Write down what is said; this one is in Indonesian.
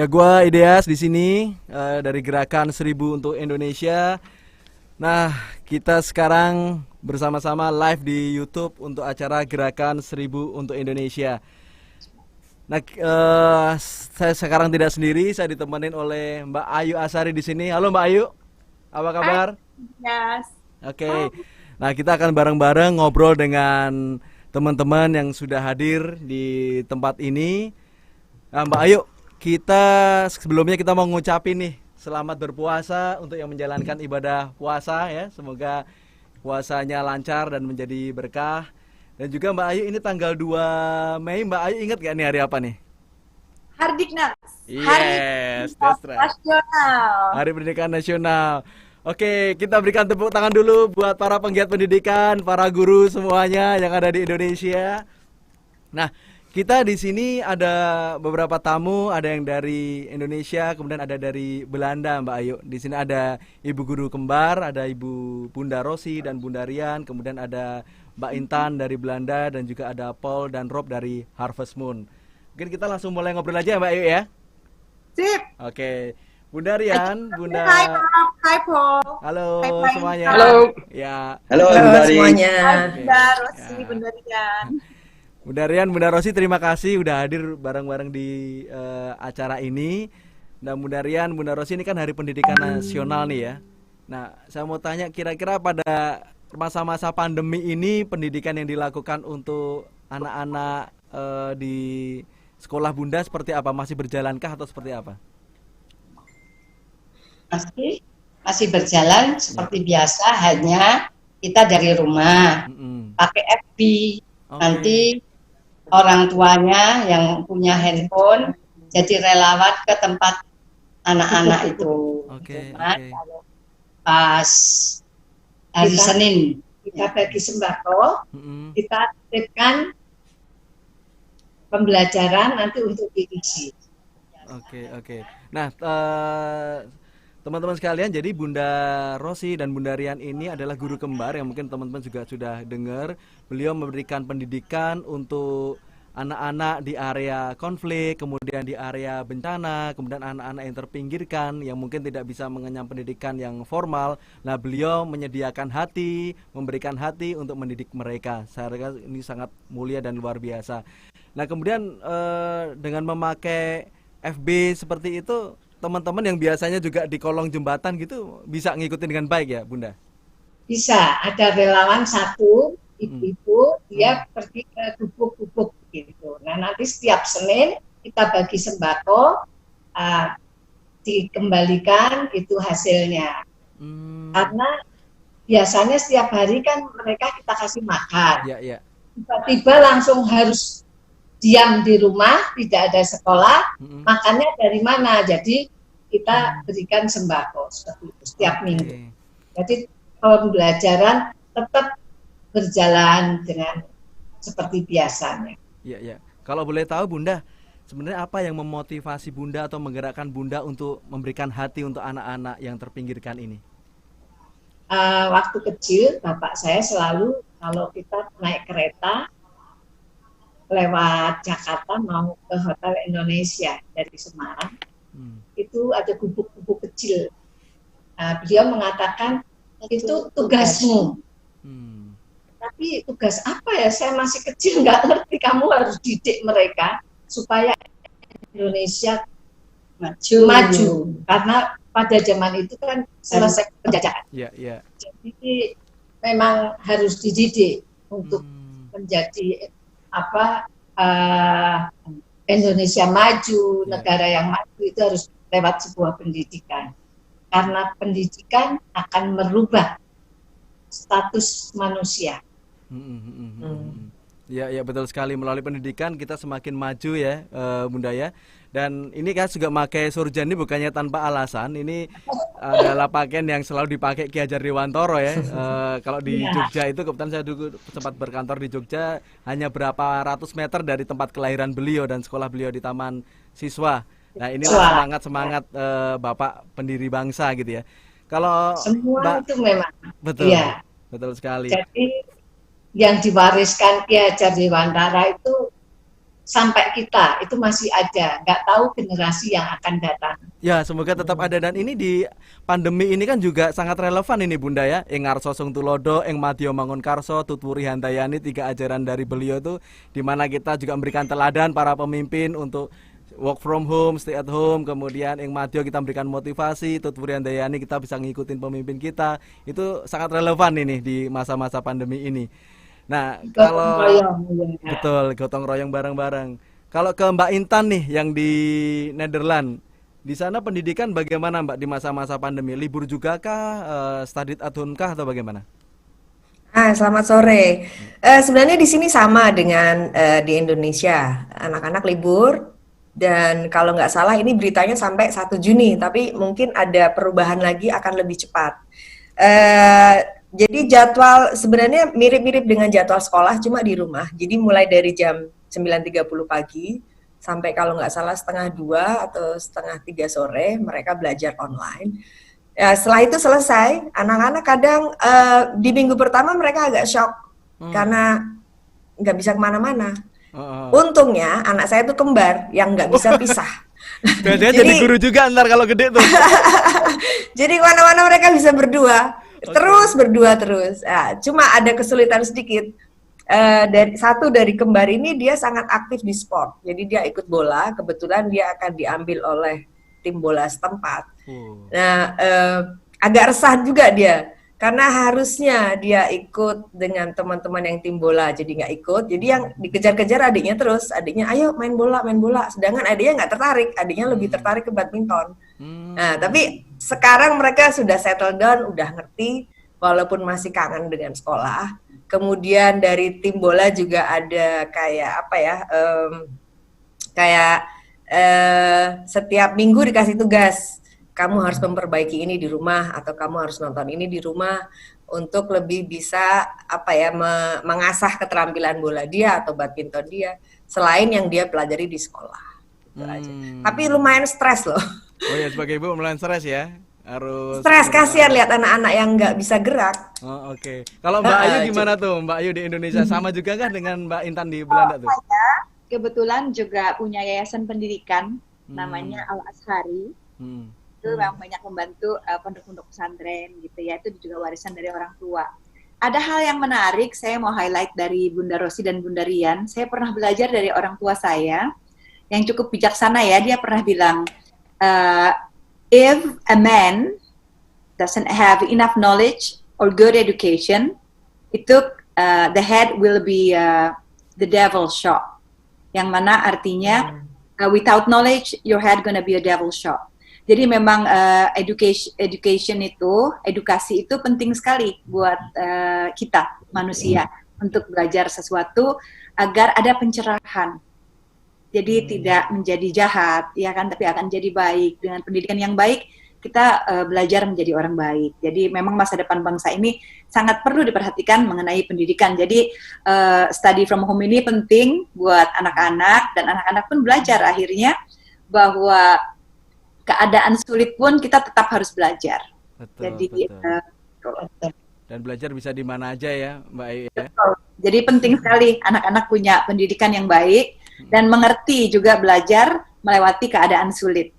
gua Ideas di sini dari Gerakan 1000 untuk Indonesia. Nah, kita sekarang bersama-sama live di YouTube untuk acara Gerakan 1000 untuk Indonesia. Nah, saya sekarang tidak sendiri, saya ditemenin oleh Mbak Ayu Asari di sini. Halo Mbak Ayu, apa Hai, kabar? Yas. Oke. Nah, kita akan bareng-bareng ngobrol dengan teman-teman yang sudah hadir di tempat ini. Nah, Mbak Ayu, kita sebelumnya kita mau ngucapin nih selamat berpuasa untuk yang menjalankan ibadah puasa ya. Semoga puasanya lancar dan menjadi berkah. Dan juga Mbak Ayu ini tanggal 2 Mei, Mbak Ayu ingat gak nih hari apa nih? Hardiknas, Hari Yes, Pendidikan that's right. Nasional. Hari Pendidikan Nasional. Oke, kita berikan tepuk tangan dulu buat para penggiat pendidikan, para guru semuanya yang ada di Indonesia. Nah, kita di sini ada beberapa tamu, ada yang dari Indonesia, kemudian ada dari Belanda, Mbak Ayu. Di sini ada Ibu Guru Kembar, ada Ibu Bunda Rosi dan Bunda Rian, kemudian ada Mbak Intan dari Belanda dan juga ada Paul dan Rob dari Harvest Moon. Mungkin kita langsung mulai ngobrol aja ya, Mbak Ayu ya. Sip. Oke. Bunda Rian, Bunda. Hai, Rob. Hai, Paul. Halo Hai, Pak semuanya. Intan. Halo, Ya. halo Halo Ibu Ari. semuanya. Hai, Oke. Bunda Rosi, Ya. Bunda Rian. Bunda Rian, Bunda Rosi, terima kasih udah hadir bareng-bareng di acara ini. Dan Bunda Rian, Bunda Rosi ini kan Hari Pendidikan Nasional nih ya. Nah, saya mau tanya kira-kira pada masa-masa pandemi ini pendidikan yang dilakukan untuk anak-anak di sekolah Bunda seperti apa? Masih berjalankah atau seperti apa? Masih berjalan Ya. seperti biasa, hanya kita dari rumah Mm-mm. pakai FB. Nanti Oke. orang tuanya yang punya handphone jadi relawan ke tempat anak-anak itu. Oke, Cuman oke. kalau pas hari Kita- Senin kita bagi sembako, Mm-mm. kita titipkan pembelajaran nanti untuk diisi. Oke, oke. Nah, teman-teman sekalian, jadi Bunda Rosi dan Bunda Rian ini adalah guru kembar yang mungkin teman-teman juga sudah dengar. Beliau memberikan pendidikan untuk anak-anak di area konflik, kemudian di area bencana, kemudian anak-anak yang terpinggirkan yang mungkin tidak bisa mengenyam pendidikan yang formal. Nah, beliau menyediakan hati, memberikan hati untuk mendidik mereka. Saya rasa ini sangat mulia dan luar biasa. Nah, kemudian dengan memakai FB seperti itu, teman-teman yang biasanya juga di kolong jembatan gitu bisa ngikutin dengan baik ya, Bunda? Bisa, ada relawan satu, Hmm. ibu-ibu, dia pergi ke gubuk-gubuk gitu. Nah, nanti setiap Senin kita bagi sembako, ah, dikembalikan itu hasilnya. Hmm. Karena biasanya setiap hari kan mereka kita kasih makan. Ya, ya. Tiba-tiba langsung harus diam di rumah, tidak ada sekolah, Mm-mm. makannya dari mana? Jadi kita berikan sembako seperti itu setiap Oke. minggu. Jadi pembelajaran tetap berjalan dengan seperti biasanya. Ya, ya. Kalau boleh tahu Bunda, sebenarnya apa yang memotivasi Bunda atau menggerakkan Bunda untuk memberikan hati untuk anak-anak yang terpinggirkan ini? Waktu kecil, bapak saya selalu kalau kita naik kereta lewat Jakarta mau ke Hotel Indonesia dari Semarang, Hmm. itu ada gubuk-gubuk kecil. Beliau mengatakan itu tugasmu. Hmm. Tapi tugas apa ya? Saya masih kecil, nggak ngerti. Kamu harus didik mereka supaya Indonesia maju. Karena pada zaman itu kan selesai penjajahan. Ya, ya. Jadi memang harus dididik untuk Hmm. menjadi apa Indonesia maju, Ya. negara yang maju itu harus lewat sebuah pendidikan. Karena pendidikan akan merubah status manusia. Ya, ya betul sekali. Melalui pendidikan kita semakin maju ya, Bunda ya. Dan ini kan juga pakai surjan ini bukannya tanpa alasan. Ini adalah pakaian yang selalu dipakai Ki Hajar Dewantoro ya. Kalau di Iya. Jogja itu kebetulan saya dulu sempat berkantor di Jogja, hanya berapa ratus meter dari tempat kelahiran beliau dan sekolah beliau di Taman Siswa. Nah, inilah Siswa. semangat-semangat Bapak pendiri bangsa gitu ya. Kalau Semua Mbak, itu memang. betul. Iya. Betul sekali. Jadi yang diwariskan Ki Hajar Dewantara itu sampai kita itu masih ada, nggak tahu generasi yang akan datang. Ya, semoga tetap ada. Dan ini di pandemi ini kan juga sangat relevan ini Bunda ya. Ing Ngarso Sung Tulodo, Ing Madya Mangunkarso, Tutwuri Handayani, 3 ajaran dari beliau tuh, di mana kita juga memberikan teladan para pemimpin untuk work from home, stay at home. Kemudian Ing Madya kita memberikan motivasi, Tutwuri Handayani kita bisa ngikutin pemimpin kita. Itu sangat relevan ini di masa-masa pandemi ini. Nah, kalau betul, gotong royong bareng-bareng. Kalau ke Mbak Intan nih yang di Nederland, di sana pendidikan bagaimana Mbak di masa-masa pandemi? Libur juga kah, study at home kah atau bagaimana? Selamat sore. Sebenarnya di sini sama dengan di Indonesia, anak-anak libur dan kalau nggak salah ini beritanya sampai 1 Juni, tapi mungkin ada perubahan lagi akan lebih cepat. Jadi jadwal sebenarnya mirip-mirip dengan jadwal sekolah cuma di rumah. Jadi mulai dari jam 9.30 pagi sampai kalau nggak salah 1:30 atau 2:30 sore mereka belajar online. Ya, setelah itu selesai, anak-anak kadang di minggu pertama mereka agak shock karena nggak bisa kemana-mana. Untungnya anak saya itu kembar yang nggak bisa pisah. Jadi guru juga ntar kalau gede tuh. Jadi kemana-mana mereka bisa berdua. Terus berdua terus. Cuma ada kesulitan sedikit. Dari kembar ini dia sangat aktif di sport. Jadi dia ikut bola. Kebetulan dia akan diambil oleh tim bola setempat. Nah, agak resah juga dia. Karena harusnya dia ikut dengan teman-teman yang tim bola, jadi nggak ikut. Jadi yang dikejar-kejar adiknya terus. Adiknya, ayo main bola, main bola. Sedangkan adiknya nggak tertarik. Adiknya lebih tertarik ke badminton. Nah, tapi sekarang mereka sudah settle down, udah ngerti, walaupun masih kangen dengan sekolah. Kemudian dari tim bola juga ada kayak apa ya, setiap minggu dikasih tugas. Kamu harus memperbaiki ini di rumah atau kamu harus nonton ini di rumah untuk lebih bisa mengasah keterampilan bola dia atau badminton dia selain yang dia pelajari di sekolah. Gitu aja. Tapi lumayan stres loh. Oh ya, sebagai ibu lumayan stres ya. Harus stres, kasihan lihat anak-anak yang nggak bisa gerak. Oh, oke. Kalau Mbak Ayu gimana tuh? Mbak Ayu di Indonesia sama juga kan dengan Mbak Intan di Belanda tuh? Saya kebetulan juga punya yayasan pendidikan namanya Al Azhari. Itu memang banyak membantu pondok-pondok pesantren gitu ya. Itu juga warisan dari orang tua. Ada hal yang menarik saya mau highlight dari Bunda Rosi dan Bunda Rian. Saya pernah belajar dari orang tua saya yang cukup bijaksana ya. Dia pernah bilang, if a man doesn't have enough knowledge or good education, itu the head will be the devil's shop. Yang mana artinya without knowledge, your head gonna be a devil's shop. Jadi memang edukasi itu penting sekali buat kita manusia untuk belajar sesuatu agar ada pencerahan. Jadi tidak menjadi jahat, ya kan, tapi akan jadi baik. Dengan pendidikan yang baik, kita belajar menjadi orang baik. Jadi memang masa depan bangsa ini sangat perlu diperhatikan mengenai pendidikan. Jadi study from home ini penting buat anak-anak, dan anak-anak pun belajar akhirnya bahwa keadaan sulit pun kita tetap harus belajar. Betul, jadi betul. Dan belajar bisa di mana aja ya, Mbak Ayu ya. Jadi penting sekali anak-anak punya pendidikan yang baik dan mengerti juga belajar melewati keadaan sulit.